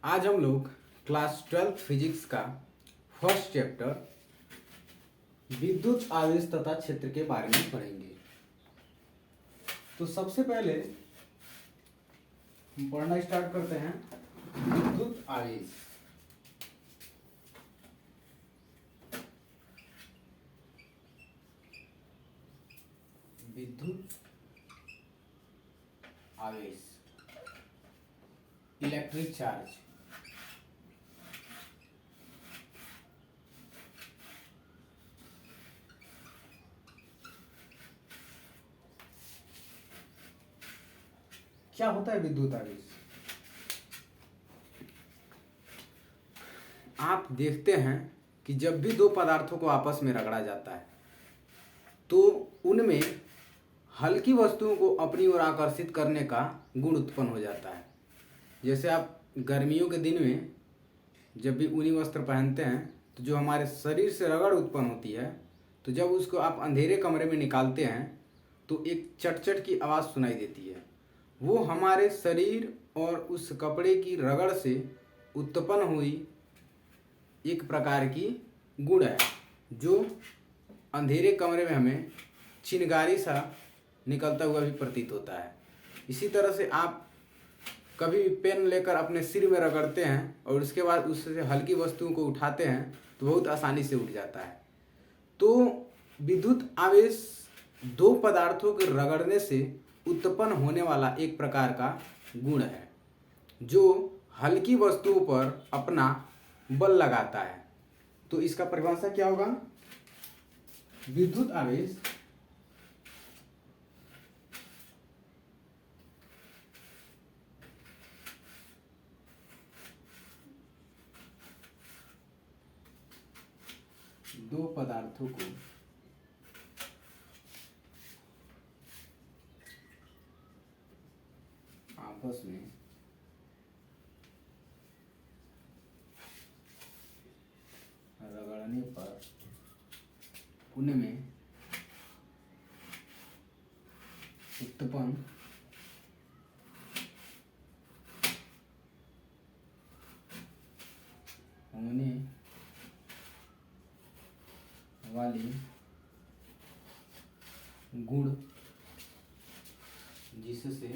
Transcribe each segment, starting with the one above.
आज हम लोग क्लास 12 फिजिक्स का फर्स्ट चैप्टर विद्युत आवेश तथा क्षेत्र के बारे में पढ़ेंगे। तो सबसे पहले हम पढ़ना स्टार्ट करते हैं विद्युत आवेश। विद्युत आवेश, इलेक्ट्रिक चार्ज। क्या होता है विद्युत आवेश? आप देखते हैं कि जब भी दो पदार्थों को आपस में रगड़ा जाता है तो उनमें हल्की वस्तुओं को अपनी ओर आकर्षित करने का गुण उत्पन्न हो जाता है। जैसे आप गर्मियों के दिन में जब भी ऊनी वस्त्र पहनते हैं तो जो हमारे शरीर से रगड़ उत्पन्न होती है, तो जब उसको आप अंधेरे कमरे में निकालते हैं तो एक चटचट की आवाज़ सुनाई देती है। वो हमारे शरीर और उस कपड़े की रगड़ से उत्पन्न हुई एक प्रकार की गुण है, जो अंधेरे कमरे में हमें चिंगारी सा निकलता हुआ भी प्रतीत होता है। इसी तरह से आप कभी भी पेन लेकर अपने सिर में रगड़ते हैं और उसके बाद उससे हल्की वस्तुओं को उठाते हैं तो बहुत आसानी से उठ जाता है। तो विद्युत आवेश दो पदार्थों के रगड़ने से उत्पन्न होने वाला एक प्रकार का गुण है, जो हल्की वस्तुओं पर अपना बल लगाता है। तो इसका परिभाषा क्या होगा? विद्युत आवेश दो पदार्थों को आपस में रगड़ने पर उनमें उत्पन्न होने वाली गुण जिससे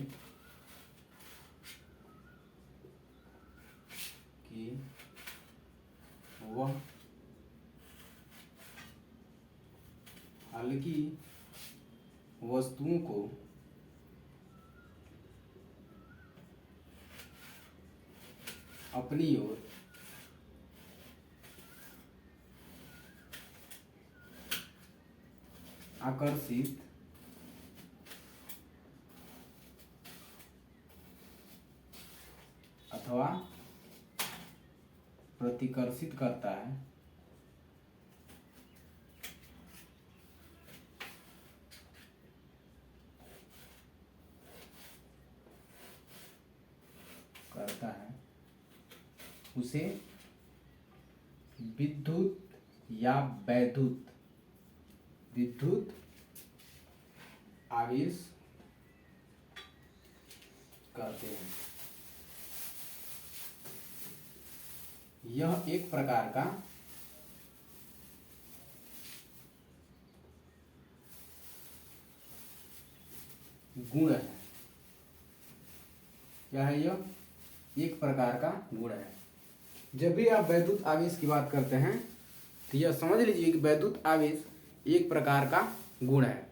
कि वह हल्की वस्तुओं को अपनी ओर आकर्षित अथवा प्रतिकर्षित करता है। उसे विद्युत या विद्युत आवेश कहते हैं। यह एक प्रकार का गुण है। क्या है यह? एक प्रकार का गुण है। जब भी आप वैद्युत आवेश की बात करते हैं तो यह समझ लीजिए कि वैद्युत आवेश एक प्रकार का गुण है।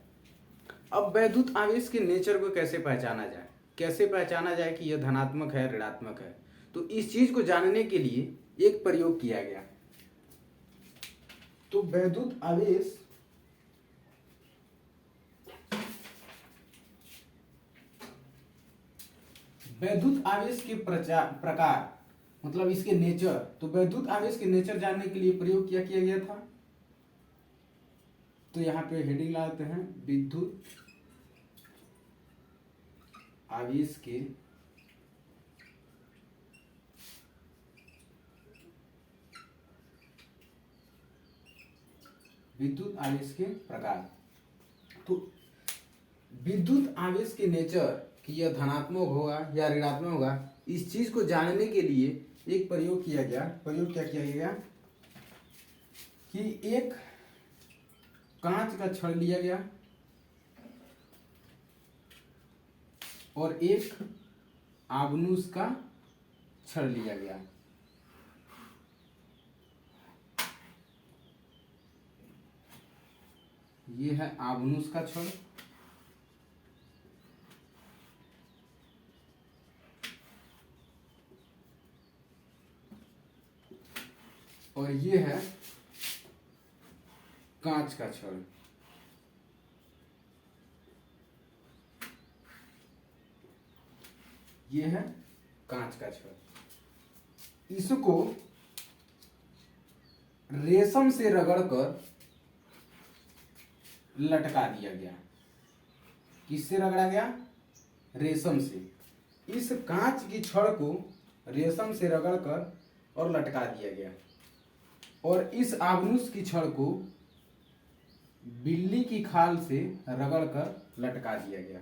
अब वैद्युत आवेश के नेचर को कैसे पहचाना जाए, कैसे पहचाना जाए कि यह धनात्मक है ऋणात्मक है, तो इस चीज को जानने के लिए एक प्रयोग किया गया। तो वैद्युत आवेश के प्रकार मतलब इसके नेचर, तो वैद्युत आवेश के नेचर जानने के लिए प्रयोग किया गया था। तो यहाँ पे हेडिंग लगाते हैं विद्युत आवेश के प्रकार। तो विद्युत आवेश के नेचर कि यह धनात्मक होगा या ऋणात्मक होगा, इस चीज को जानने के लिए एक प्रयोग किया गया। प्रयोग क्या किया गया कि एक कांच का छड़ लिया गया और एक आबनूस का छड़ लिया गया। ये है आबनूस का छड़ और ये है कांच का छड़। ये है कांच का छड़। इसको रेशम से रगड़कर लटका दिया गया। किससे रगड़ा गया? रेशम से। इस कांच की छड़ को रेशम से रगड़कर और लटका दिया गया और इस आबनूस की छड़ को बिल्ली की खाल से रगड़कर लटका दिया गया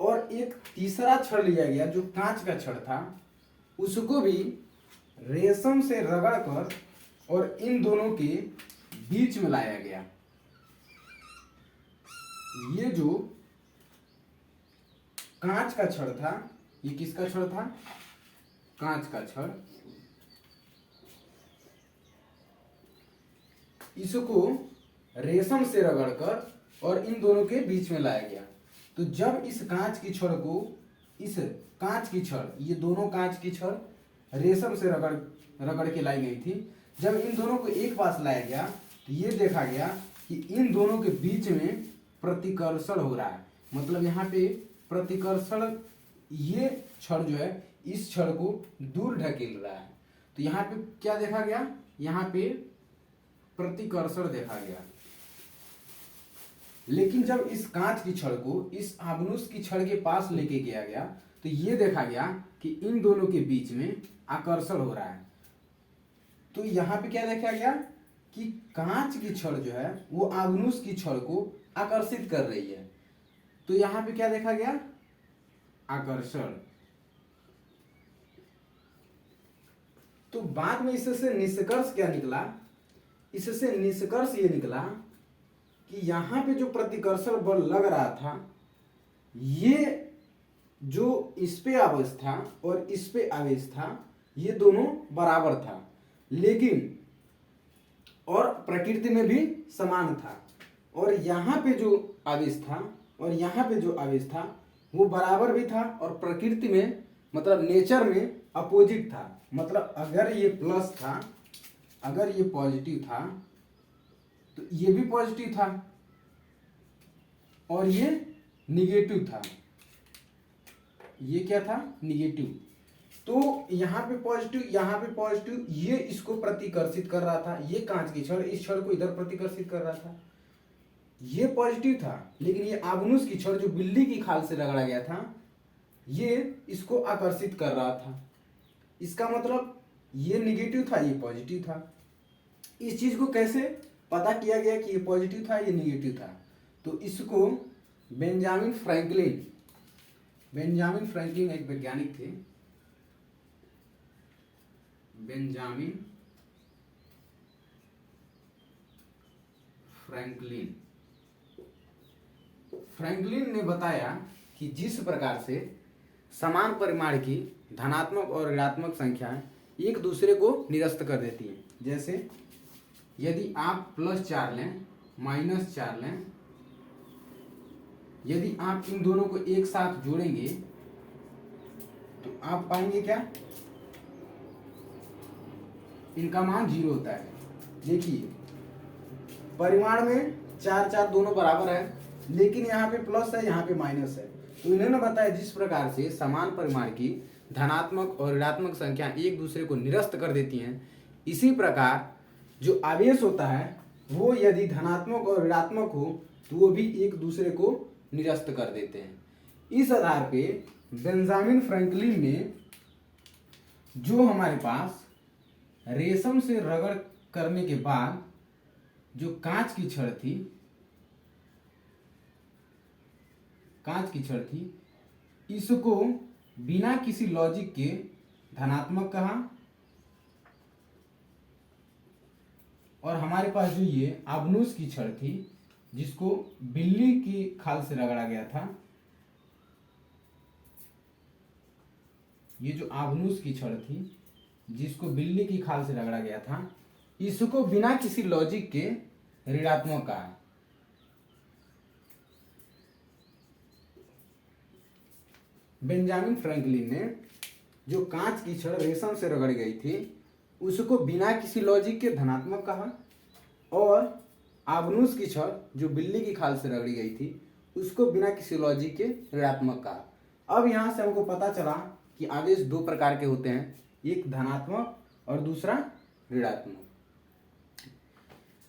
और एक तीसरा छड़ लिया गया जो कांच का छड़ था, उसको भी रेशम से रगड़कर और इन दोनों के बीच में लाया गया। ये जो कांच का छड़ था, ये किसका छड़ था? कांच का छड़। इसको रेशम से रगड़कर और इन दोनों के बीच में लाया गया। तो जब इस कांच की छड़ को, इस कांच की छड़, ये दोनों कांच की छड़ रेशम से रगड़ के लाई गई थी, जब इन दोनों को एक पास लाया गया तो ये देखा गया कि इन दोनों के बीच में प्रतिकर्षण हो रहा है। मतलब यहाँ पे प्रतिकर्षण, ये छड़ जो है इस छड़ को दूर ढकेल रहा है। तो यहाँ पे क्या देखा गया? यहाँ पे प्रतिकर्षण देखा गया। लेकिन जब इस कांच की छड़ को इस आबनूस की छड़ के पास लेके गया गया तो ये देखा गया कि इन दोनों के बीच में आकर्षण हो रहा है। तो यहाँ पे क्या देखा गया कि कांच की छड़ जो है वो आबनूस की छड़ को आकर्षित कर रही है। तो यहाँ पे क्या देखा गया? आकर्षण। तो बाद में इससे निष्कर्ष क्या निकला? इससे निष्कर्ष ये निकला कि यहाँ पे जो प्रतिकर्षण बल लग रहा था, ये जो इस पे आवेश था और इस पे आवेश था, ये दोनों बराबर था, लेकिन और प्रकृति में भी समान था। और यहाँ पे जो आवेश था और यहाँ पे जो आवेश था वो बराबर भी था और प्रकृति में, मतलब नेचर में अपोजिट था। मतलब अगर ये प्लस था, अगर ये पॉजिटिव था तो ये भी पॉजिटिव था और ये निगेटिव था। ये क्या था? निगेटिव। तो यहाँ पे पॉजिटिव, यहाँ पे पॉजिटिव, ये इसको प्रतिकर्षित कर रहा था। ये कांच की छड़ इस छड़ को इधर प्रतिकर्षित कर रहा था। ये पॉजिटिव था, लेकिन ये आबनूस की छड़ जो बिल्ली की खाल से रगड़ा गया था, ये इसको आकर्षित कर रहा था। इसका मतलब ये निगेटिव था, ये पॉजिटिव था। इस चीज को कैसे पता किया गया कि ये पॉजिटिव था, ये निगेटिव था? तो इसको बेंजामिन फ्रैंकलिन, बेंजामिन फ्रैंकलिन एक वैज्ञानिक थे, बेंजामिन फ्रैंकलिन, फ्रैंकलिन ने बताया कि जिस प्रकार से समान परिमाण की धनात्मक और ऋणात्मक संख्याएं एक दूसरे को निरस्त कर देती हैं। जैसे यदि आप +4 लें, -4 लें, यदि आप इन दोनों को एक साथ जोड़ेंगे तो आप पाएंगे क्या? इनका मान 0 होता है। देखिए परिमाण में 4 4 दोनों बराबर है, लेकिन यहाँ पे प्लस है, यहाँ पे माइनस है। तो इन्होंने बताया जिस प्रकार से समान परिमाण की धनात्मक और ऋणात्मक संख्या एक दूसरे को निरस्त कर देती हैं, इसी प्रकार जो आवेश होता है वो यदि धनात्मक और ऋणात्मक हो तो वो भी एक दूसरे को निरस्त कर देते हैं। इस आधार पे बेंजामिन फ्रैंकलिन ने जो हमारे पास रेशम से रगड़ करने के बाद जो कांच की छड़ थी, कांच की छड़ थी, इसको बिना किसी लॉजिक के धनात्मक कहा, और हमारे पास जो ये आबनूस की छड़ थी जिसको बिल्ली की खाल से रगड़ा गया था, ये जो आबनूस की छड़ थी जिसको बिल्ली की खाल से रगड़ा गया था, इसको बिना किसी लॉजिक के ऋणात्मक कहा। बेंजामिन फ्रैंकलिन ने जो कांच की छड़ रेशम से रगड़ी गई थी उसको बिना किसी लॉजिक के धनात्मक कहा, और आबनूस की छड़ जो बिल्ली की खाल से रगड़ी गई थी उसको बिना किसी लॉजिक के ऋणात्मक कहा। अब यहाँ से हमको पता चला कि आवेश दो प्रकार के होते हैं, एक धनात्मक और दूसरा ऋणात्मक।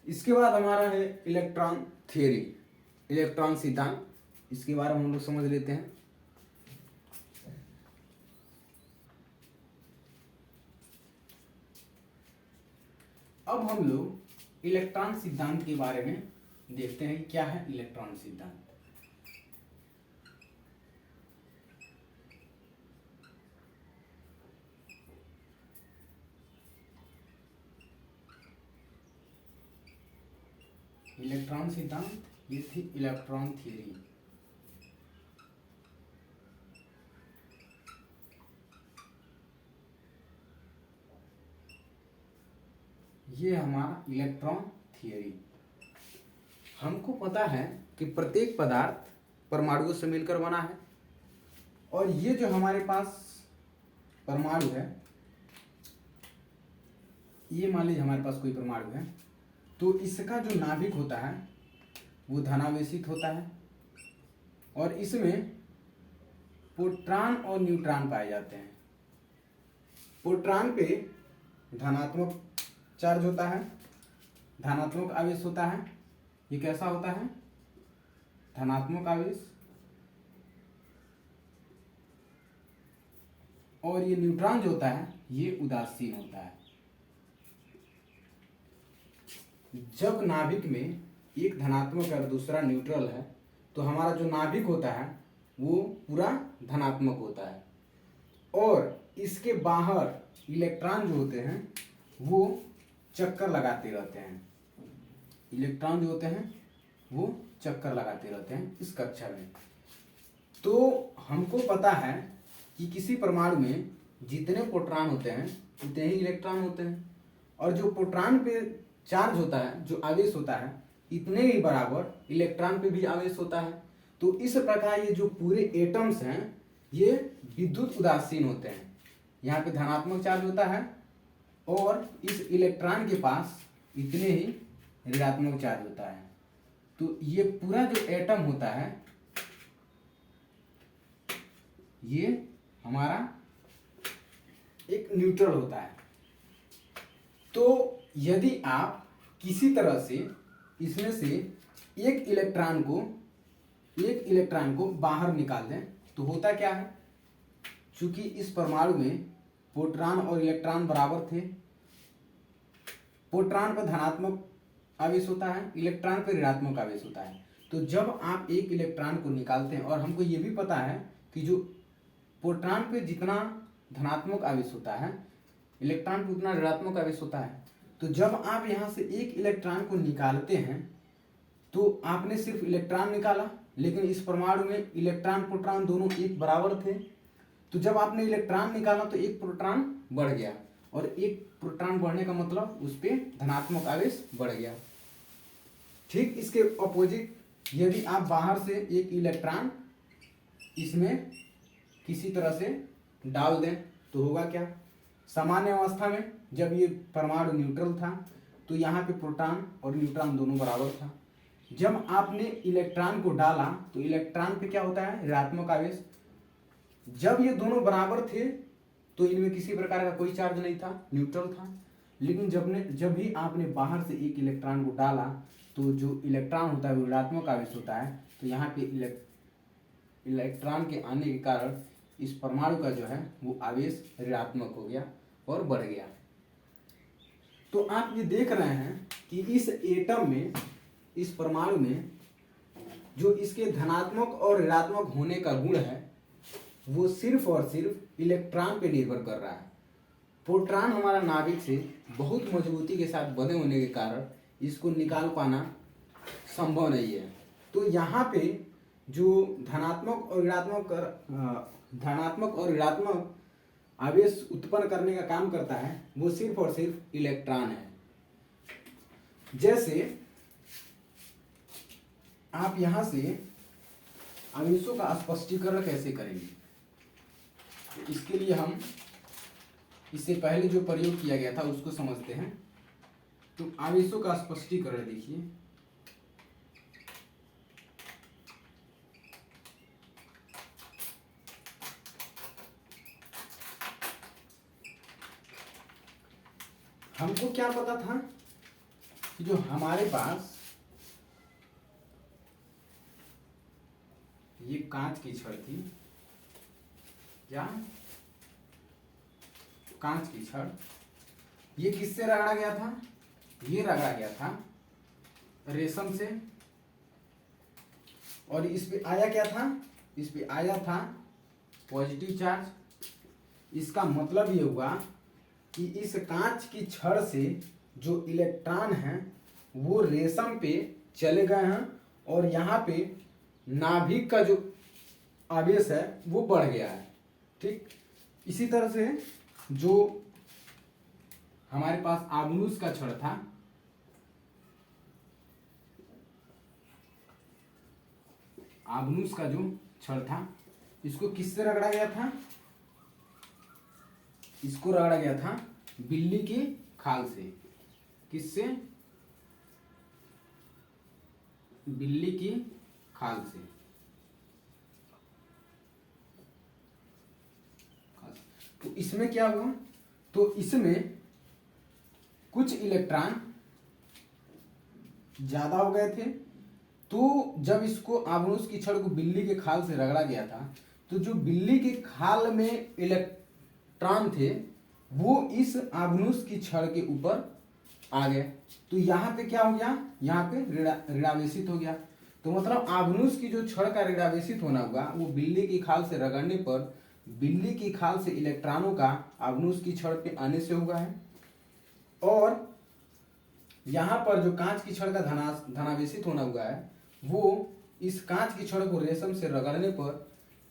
इसके बाद हमारा है इलेक्ट्रॉन थ्योरी, इलेक्ट्रॉन सिद्धांत। इसके बारे में हम लोग समझ लेते हैं। अब हम लोग इलेक्ट्रॉन सिद्धांत के बारे में देखते हैं क्या है इलेक्ट्रॉन सिद्धांत। इलेक्ट्रॉन सिद्धांत, ये थी इलेक्ट्रॉन थ्योरी। ये हमारा इलेक्ट्रॉन थ्योरी। हमको पता है कि प्रत्येक पदार्थ परमाणुओं से मिलकर बना है, और ये जो हमारे पास परमाणु है, ये मान लीजिए हमारे पास कोई परमाणु है, तो इसका जो नाभिक होता है वो धनावेशित होता है, और इसमें प्रोटॉन और न्यूट्रॉन पाए जाते हैं। प्रोटॉन पे धनात्मक चार्ज होता है, धनात्मक आवेश होता है। ये कैसा होता है? धनात्मक आवेश। और ये न्यूट्रॉन जो होता है ये उदासीन होता है। जब नाभिक में एक धनात्मक और दूसरा न्यूट्रल है तो हमारा जो नाभिक होता है वो पूरा धनात्मक होता है, और इसके बाहर इलेक्ट्रॉन जो होते हैं वो चक्कर लगाते रहते हैं। इलेक्ट्रॉन जो होते हैं वो चक्कर लगाते रहते हैं इस कक्षा में। तो हमको पता है कि किसी परमाणु में जितने प्रोटॉन होते हैं उतने ही इलेक्ट्रॉन होते हैं, और जो प्रोटॉन पे चार्ज होता है, जो आवेश होता है, इतने ही बराबर इलेक्ट्रॉन पे भी आवेश होता है। तो इस प्रकार ये जो पूरे एटम्स हैं ये विद्युत उदासीन होते हैं। यहाँ पे धनात्मक चार्ज होता है और इस इलेक्ट्रॉन के पास इतने ही ऋणात्मक चार्ज होता है। तो ये पूरा जो एटम होता है ये हमारा एक न्यूट्रल होता है। तो यदि आप किसी तरह से इसमें से एक इलेक्ट्रॉन को बाहर निकाल दें तो होता क्या है? चूंकि इस परमाणु में प्रोटॉन और इलेक्ट्रॉन बराबर थे, प्रोटॉन पर धनात्मक आवेश होता है, इलेक्ट्रॉन पर ऋणात्मक आवेश होता है। तो जब आप एक इलेक्ट्रॉन को निकालते हैं, और हमको ये भी पता है कि जो प्रोटॉन पे जितना धनात्मक आवेश होता है इलेक्ट्रॉन पे उतना ऋणात्मक आवेश होता है। तो जब आप यहाँ से एक इलेक्ट्रॉन को निकालते हैं तो आपने सिर्फ इलेक्ट्रॉन निकाला, लेकिन इस परमाणु में इलेक्ट्रॉन प्रोटॉन दोनों एक बराबर थे। तो जब आपने इलेक्ट्रॉन निकाला तो एक प्रोटॉन बढ़ गया, और एक प्रोटॉन बढ़ने का मतलब उस पर धनात्मक आवेश बढ़ गया। ठीक इसके अपोजिट यदि आप बाहर से एक इलेक्ट्रॉन इसमें किसी तरह से डाल दें तो होगा क्या? सामान्य अवस्था में जब ये परमाणु न्यूट्रल था तो यहाँ पे प्रोटॉन और न्यूट्रॉन दोनों बराबर था। जब आपने इलेक्ट्रॉन को डाला तो इलेक्ट्रॉन पे क्या होता है? ऋणात्मक आवेश। जब ये दोनों बराबर थे तो इनमें किसी प्रकार का कोई चार्ज नहीं था, न्यूट्रल था। लेकिन जब भी आपने बाहर से एक इलेक्ट्रॉन को डाला तो जो इलेक्ट्रॉन होता है वो ऋणात्मक आवेश होता है। तो यहाँ पे इलेक्ट्रॉन के आने के कारण इस परमाणु का जो है वो आवेश ऋणात्मक हो गया और बढ़ गया। तो आप ये देख रहे हैं कि इस एटम में, इस परमाणु में जो इसके धनात्मक और ऋणात्मक होने का गुण है वो सिर्फ और सिर्फ इलेक्ट्रॉन पे निर्भर कर रहा है। प्रोटॉन हमारा नाभिक से बहुत मजबूती के साथ बंधे होने के कारण इसको निकाल पाना संभव नहीं है। तो यहाँ पे जो धनात्मक और ऋणात्मक आवेश उत्पन्न करने का काम करता है वो सिर्फ और सिर्फ इलेक्ट्रॉन है। जैसे आप यहां से आवेशों का स्पष्टीकरण कैसे करेंगे, तो इसके लिए हम इससे पहले जो प्रयोग किया गया था उसको समझते हैं। तो आवेशों का स्पष्टीकरण देखिए, हमको क्या पता था कि जो हमारे पास ये कांच की छड़ थी, क्या कांच की छड़, ये किससे रगड़ा गया था? ये रगड़ा गया था रेशम से, और इस पे आया क्या था? इस पे आया था पॉजिटिव चार्ज। इसका मतलब ये हुआ कि इस कांच की छड़ से जो इलेक्ट्रॉन हैं वो रेशम पे चले गए हैं और यहाँ पे नाभिक का जो आवेश है वो बढ़ गया है। ठीक, इसी तरह से जो हमारे पास आबनूस का छड़ था, आबनूस का जो छड़ था इसको किससे रगड़ा गया था? इसको रगड़ा गया था बिल्ली की खाल से। किससे? बिल्ली की खाल से। तो इसमें क्या हुआ? तो इसमें कुछ इलेक्ट्रॉन ज्यादा हो गए थे। तो जब इसको आबनूस की छड़ को बिल्ली के खाल से रगड़ा गया था तो जो बिल्ली के खाल में इलेक्ट्रॉन थे वो इस आबनूस की छड़ के ऊपर आ गए। तो यहाँ पे क्या हो गया? यहाँ पे ऋणावेशित हो गया। तो मतलब आबनूस की जो छड़ का ऋणावेशित होना हुआ वो बिल्ली की खाल से रगड़ने पर बिल्ली की खाल से इलेक्ट्रॉनों का आबनूस की छड़ पे आने से हुआ है। और यहाँ पर जो कांच की छड़ का धनावेशित होना हुआ है वो इस कांच की छड़ को रेशम से रगड़ने पर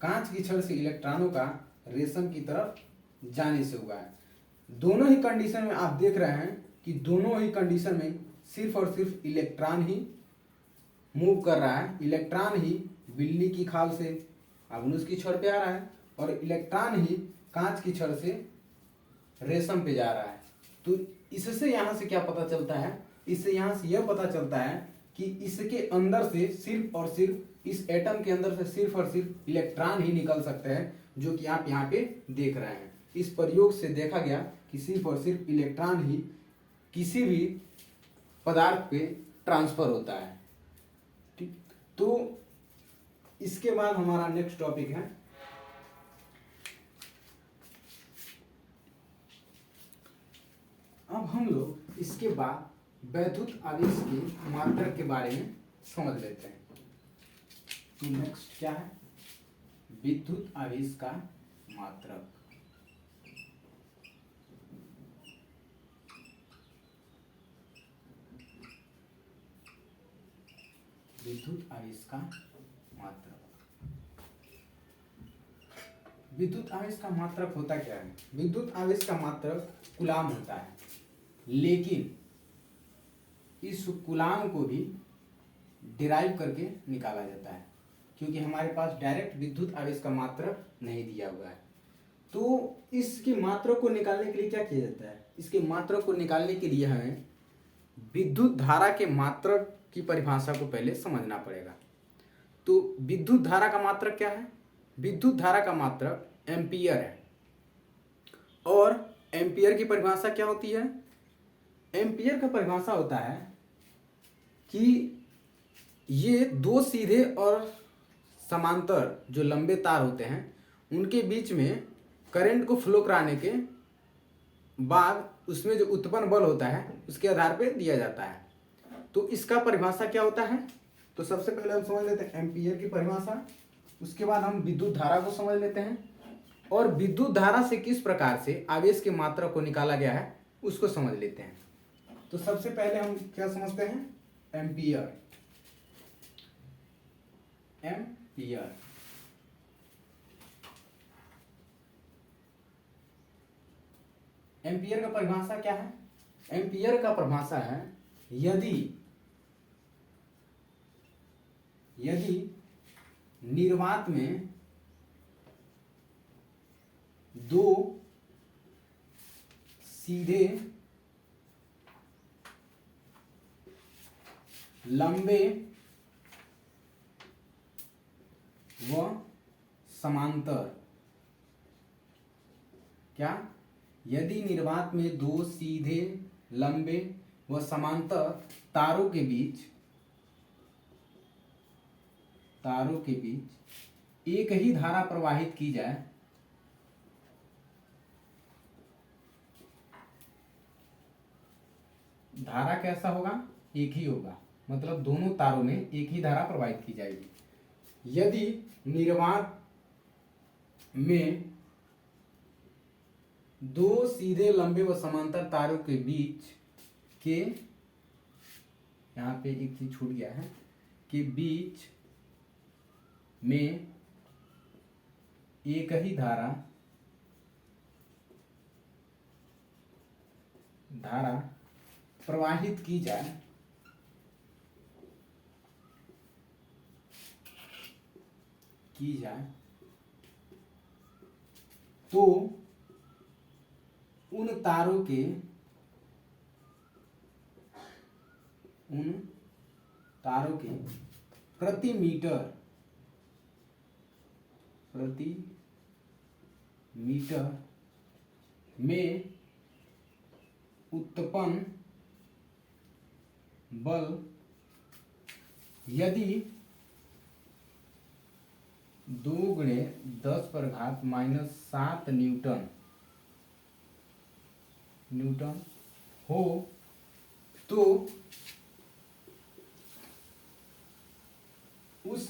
कांच की छड़ से इलेक्ट्रॉनों का रेशम की तरफ जाने से हुआ है। दोनों ही कंडीशन में आप देख रहे हैं कि दोनों ही कंडीशन में सिर्फ और सिर्फ इलेक्ट्रॉन ही मूव कर रहा है। इलेक्ट्रॉन ही बिल्ली की खाल से आबनूस की छड़ पे आ रहा है और इलेक्ट्रॉन ही कांच की छड़ से रेशम पे जा रहा है। तो इससे यहाँ से क्या पता चलता है? इससे यहाँ से यह पता चलता है कि इसके अंदर से सिर्फ और सिर्फ इस एटम के अंदर से सिर्फ और सिर्फ इलेक्ट्रॉन ही निकल सकते हैं, जो कि आप यहाँ पे देख रहे हैं। इस प्रयोग से देखा गया कि सिर्फ और सिर्फ इलेक्ट्रॉन ही किसी भी पदार्थ पे ट्रांसफर होता है। ठीक, तो इसके बाद हमारा नेक्स्ट टॉपिक है अब हम लोग इसके बाद वैद्युत आवेश की मात्रक के बारे में समझ लेते हैं। तो नेक्स्ट क्या है? विद्युत आवेश का मात्रक। विद्युत आवेश का मात्रक। विद्युत आवेश का मात्रक होता क्या है? विद्युत आवेश का मात्रक कूलाम होता है, लेकिन इस कूलाम को भी डिराइव करके निकाला जाता है, क्योंकि हमारे पास डायरेक्ट विद्युत आवेश का मात्रक नहीं दिया हुआ है। तो इसके मात्रक को निकालने के लिए क्या किया जाता है? इसके मात्रक को निकालने के लिए हमें विद्युत धारा के मात्रक की परिभाषा को पहले समझना पड़ेगा। तो विद्युत धारा का मात्रक क्या है? विद्युत धारा का मात्रक एम्पियर है। और एम्पियर की परिभाषा क्या होती है? एम्पियर का परिभाषा होता है कि ये दो सीधे और समांतर जो लंबे तार होते हैं उनके बीच में करंट को फ्लो कराने के बाद उसमें जो उत्पन्न बल होता है उसके आधार पे दिया जाता है। तो इसका परिभाषा क्या होता है? तो सबसे पहले हम समझ लेते हैं एम्पियर की परिभाषा, उसके बाद हम विद्युत धारा को समझ लेते हैं, और विद्युत धारा से किस प्रकार से आवेश के मात्रा को निकाला गया है उसको समझ लेते हैं। तो सबसे पहले हम क्या समझते हैं, एम्पियर। एम्पियर एम्पियर का परिभाषा क्या है? एम्पियर का परिभाषा है यदि निर्वात में दो सीधे लंबे व समांतर, क्या? यदि निर्वात में दो सीधे लंबे व समांतर तारों के बीच एक ही धारा प्रवाहित की जाए, धारा कैसा होगा? एक ही होगा, मतलब दोनों तारों में एक ही धारा प्रवाहित की जाएगी। यदि निर्वात में दो सीधे लंबे व समांतर तारों के बीच के, यहां पे एक चीज छूट गया है, के बीच में एक ही धारा प्रवाहित की जाए, तो उन तारों के प्रति मीटर में उत्पन्न बल यदि 2×10⁻⁷ न्यूटन हो, तो उस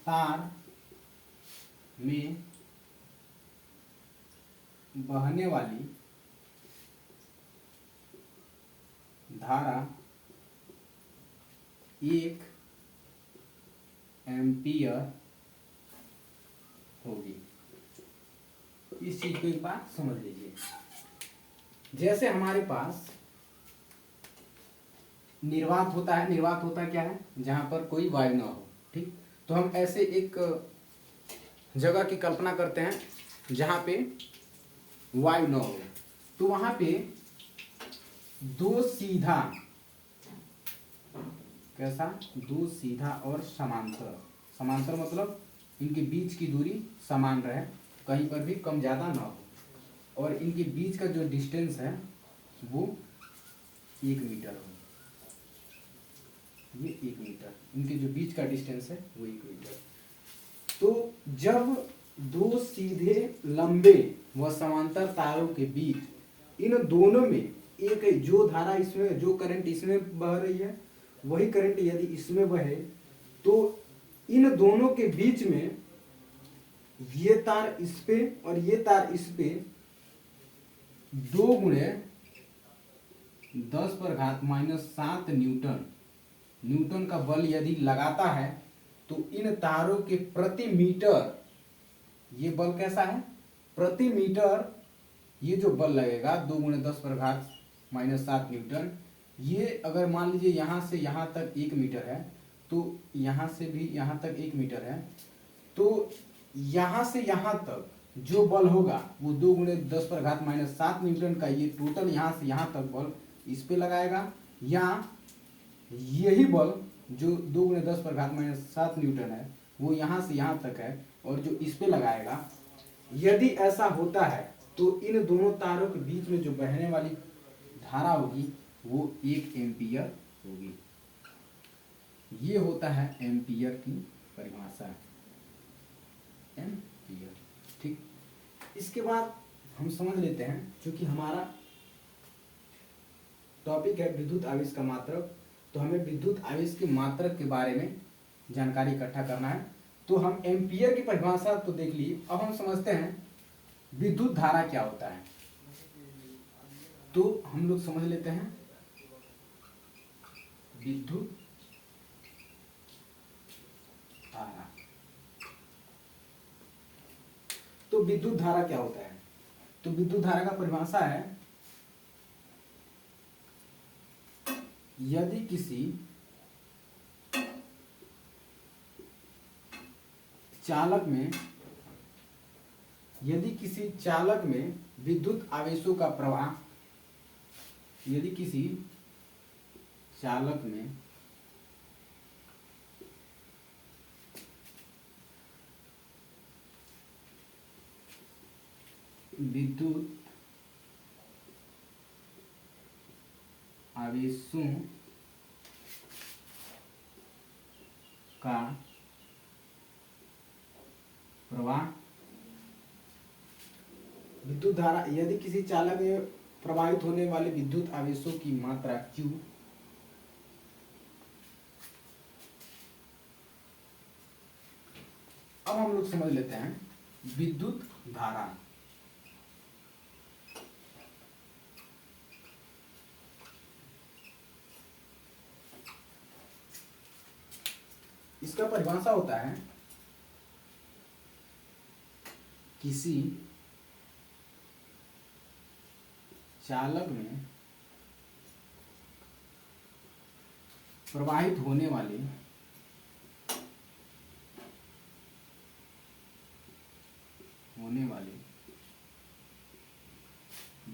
तार में बहने वाली धारा 1 एम्पियर होगी। इस चीज को एक बार समझ लीजिए। जैसे हमारे पास निर्वात होता है, निर्वात होता क्या है? जहां पर कोई वायु ना हो, ठीक। तो हम ऐसे एक जगह की कल्पना करते हैं जहां पे वायु ना हो, तो वहां पे दो सीधा, कैसा? दो सीधा और समांतर मतलब इनके बीच की दूरी समान रहे, कहीं पर भी कम ज्यादा ना हो, और इनके बीच का जो डिस्टेंस है वो 1 मीटर हो। ये 1 मीटर, इनके जो बीच का डिस्टेंस है वो 1 मीटर। तो जब दो सीधे लंबे व समांतर तारों के बीच इन दोनों में एक जो धारा इसमें, जो करंट इसमें बह रही है वही करंट यदि इसमें बहे, तो इन दोनों के बीच में ये तार इस पे और ये तार इस पे 2×10⁻⁷ न्यूटन का बल यदि लगाता है, तो इन तारों के प्रति मीटर, ये बल कैसा है? प्रति मीटर ये जो बल लगेगा 2×10⁻⁷ न्यूटन, ये अगर मान लीजिए यहाँ से यहाँ तक 1 मीटर है, तो यहाँ से भी यहाँ तक 1 मीटर है, तो यहाँ से यहाँ तक जो बल होगा वो 2×10⁻⁷ न्यूटन का ये टोटल यहाँ से यहाँ तक बल इस पे लगाएगा, या यही बल जो 2×10⁻⁷ न्यूटन है वो यहाँ से यहाँ तक है और जो इस पे लगाएगा। यदि ऐसा होता है तो इन दोनों तारों के बीच में जो बहने वाली धारा होगी वो 1 एम्पियर होगी। ये होता है एम्पियर की परिभाषा, एम्पियर, ठीक। इसके बाद हम समझ लेते हैं, क्योंकि हमारा टॉपिक है विद्युत आवेश का मात्रक, तो हमें विद्युत आवेश के मात्रक के बारे में जानकारी इकट्ठा करना है। तो हम एम्पियर की परिभाषा तो देख ली, अब हम समझते हैं विद्युत धारा क्या होता है। तो हम लोग समझ लेते हैं विद्युत धारा। तो विद्युत धारा क्या होता है? तो विद्युत धारा का परिभाषा है, यदि किसी चालक में विद्युत आवेशों का प्रवाह, यदि किसी चालक में विद्युत आवेशों का प्रवाह, विद्युत धारा, यदि किसी चालक में प्रवाहित होने वाले विद्युत आवेशों की मात्रा Q, अब हम लोग समझ लेते हैं विद्युत धारा। इसका परिभाषा होता है किसी चालक में प्रवाहित होने वाले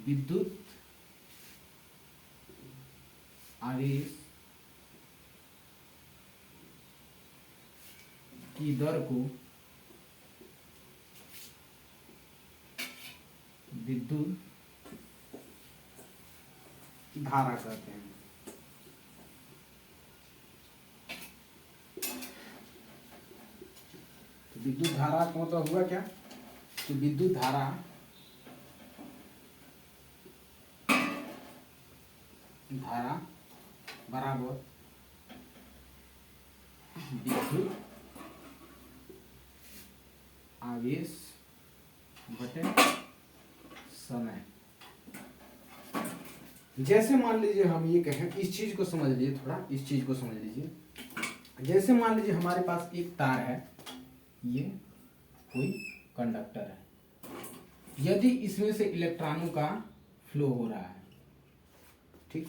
विद्युत आवेश की दर को विद्युत धारा कहते हैं। तो विद्युत धारा का मतलब हुआ क्या? तो विद्युत धारा बराबर विद्युत आवेश बटे समय। जैसे मान लीजिए हम ये कहें, इस चीज को समझ लीजिए, थोड़ा इस चीज को समझ लीजिए। जैसे मान लीजिए हमारे पास एक तार है, ये कोई कंडक्टर है, यदि इसमें से इलेक्ट्रॉनों का फ्लो हो रहा है, ठीक,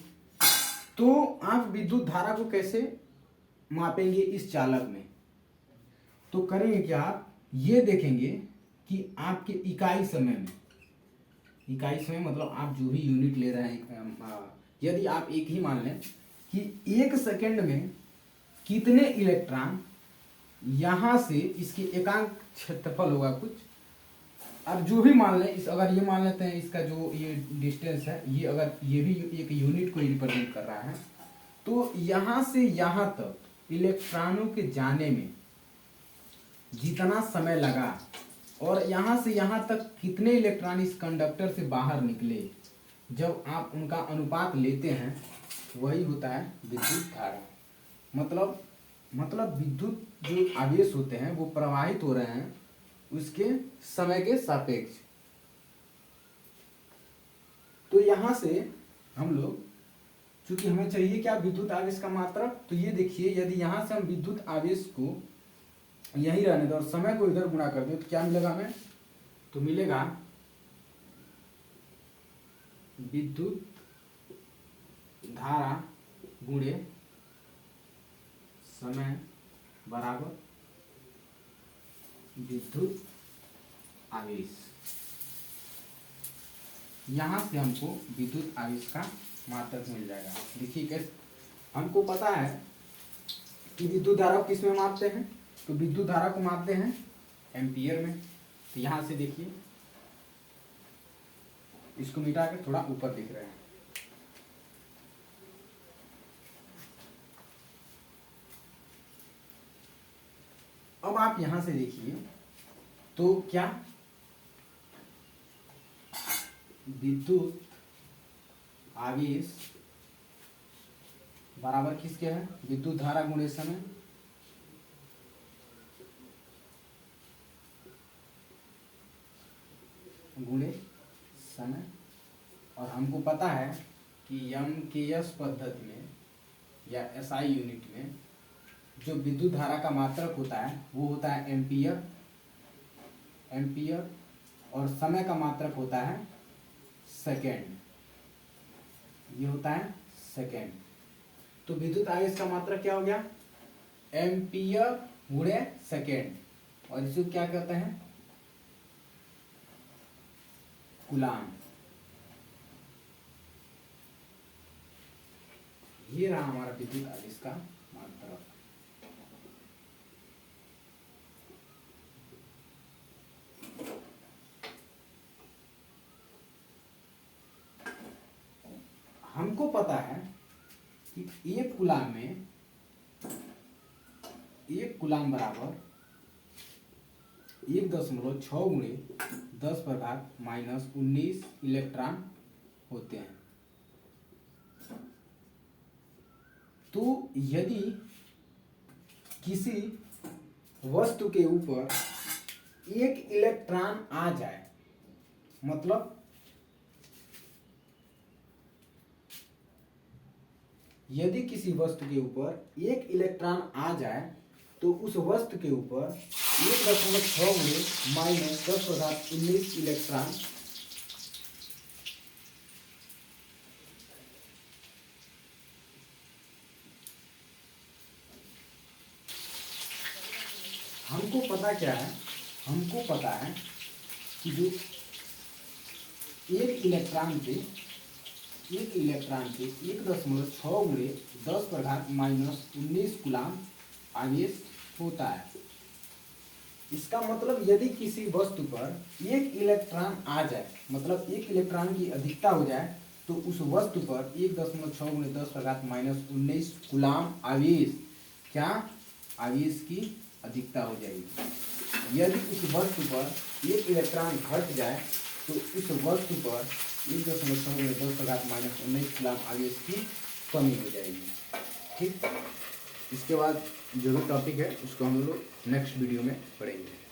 तो आप विद्युत धारा को कैसे मापेंगे इस चालक में? तो करेंगे क्या, आप ये देखेंगे कि आपके इकाई समय मतलब आप जो भी यूनिट ले रहे हैं, यदि आप एक ही मान लें कि 1 सेकंड में कितने इलेक्ट्रॉन यहां से, इसके एकांक क्षेत्रफल होगा कुछ, अब जो भी मान लें, इस अगर ये मान लेते हैं इसका जो ये डिस्टेंस है, ये अगर ये भी एक यूनिट को रिप्रेजेंट कर रहा है, तो यहां से यहां तक इलेक्ट्रॉनों के जाने में जितना समय लगा और यहां से यहां तक कितने इलेक्ट्रॉन इस कंडक्टर से बाहर निकले, जब आप उनका अनुपात लेते हैं, वही होता है विद्युत धारा। मतलब विद्युत जो आवेश होते हैं वो प्रवाहित हो रहे हैं उसके समय के सापेक्ष। तो यहां से हम लोग, चूंकि हमें चाहिए क्या, विद्युत आवेश का मात्रा, तो ये देखिए, यदि यहां से हम विद्युत आवेश को यहीं रहने दो और समय को इधर गुणा कर दो, तो क्या मिलेगा हमें? तो मिलेगा विद्युत धारा गुणे समय बराबर विद्युत आवेश। यहां से हमको विद्युत आवेश का मात्रक मिल जाएगा। देखिए कैसे, हमको पता है कि विद्युत धारा को किस में मापते हैं, तो विद्युत धारा को मापते हैं एम्पियर में। तो यहां से देखिए, इसको मिटा के थोड़ा ऊपर दिख रहे हैं, अब आप यहां से देखिए, तो क्या विद्युत आवेश बराबर किसके है? विद्युत धारा गुणे समय। गुणे समय। और हमको पता है कि MKS पद्धति में या SI यूनिट में जो विद्युत धारा का मात्रक होता है वो होता है एम्पियर, और समय का मात्रक होता है सेकेंड, ये होता है सेकेंड। तो विद्युत आवेश का मात्रक क्या हो गया? एम्पियर गुणे सेकेंड, और इसको क्या कहते हैं? कूलाम। ये रहा हमारा विद्युत आवेश का मात्रक। हमको पता है कि एक कूलाम बराबर 1.6 गुणे 10⁻⁻19 इलेक्ट्रॉन होते हैं। तो यदि किसी वस्तु के ऊपर एक इलेक्ट्रॉन आ जाए, मतलब यदि किसी वस्तु के ऊपर एक इलेक्ट्रॉन आ जाए तो उस वस्तु के ऊपर 1.6 गुणे -10⁻19 इलेक्ट्रॉन हमको पता क्या है? हमको पता है कि जो एक इलेक्ट्रॉन पे 1.6 गुणे 10⁻⁻19 कूलाम आवेश होता है। इसका मतलब यदि किसी वस्तु पर एक इलेक्ट्रॉन आ जाए, मतलब एक इलेक्ट्रॉन की अधिकता हो जाए, तो उस वस्तु पर 1.6 गुणे 10⁻⁻19 कूलाम आवेश, क्या आवेश की अधिकता हो जाएगी। यदि उस वस्तु पर एक इलेक्ट्रॉन घट जाए तो उस वस्तु पर 1.6 गुणे 10⁻⁻19 कूलाम आवेश की कमी हो जाएगी। ठीक, इसके बाद जो भी टॉपिक है उसको हम लोग नेक्स्ट वीडियो में पढ़ेंगे।